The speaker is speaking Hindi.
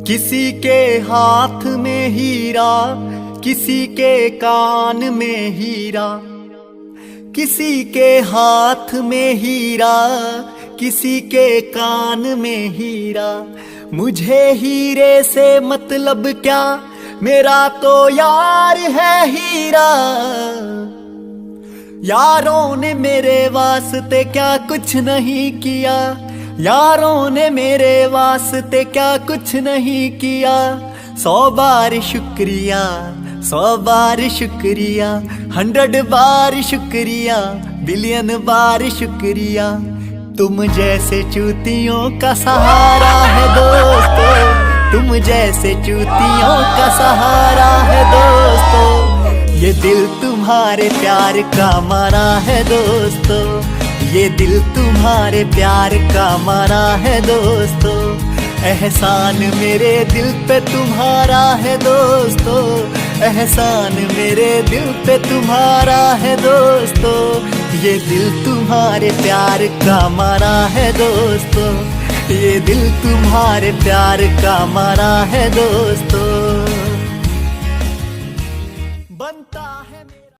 किसी के हाथ में हीरा, किसी के कान में हीरा, किसी के हाथ में हीरा, किसी के कान में हीरा। मुझे हीरे से मतलब क्या, मेरा तो यार है हीरा। यारों ने मेरे वास्ते क्या कुछ नहीं किया, यारों ने मेरे वास्ते क्या कुछ नहीं किया। 100 बार शुक्रिया, 100 बार शुक्रिया, 100 बार शुक्रिया, बिलियन बार शुक्रिया। तुम जैसे चूतियों का सहारा है दोस्तों, तुम जैसे चूतियों का सहारा है दोस्तों। ये दिल तुम्हारे प्यार का मारा है दोस्तों, ये दिल तुम्हारे प्यार का मारा है दोस्तों। एहसान मेरे दिल पे तुम्हारा है दोस्तों, एहसान मेरे दिल पे तुम्हारा है दोस्तों। ये दिल तुम्हारे प्यार का मारा है दोस्तों, ये दिल तुम्हारे प्यार का मारा है दोस्तों।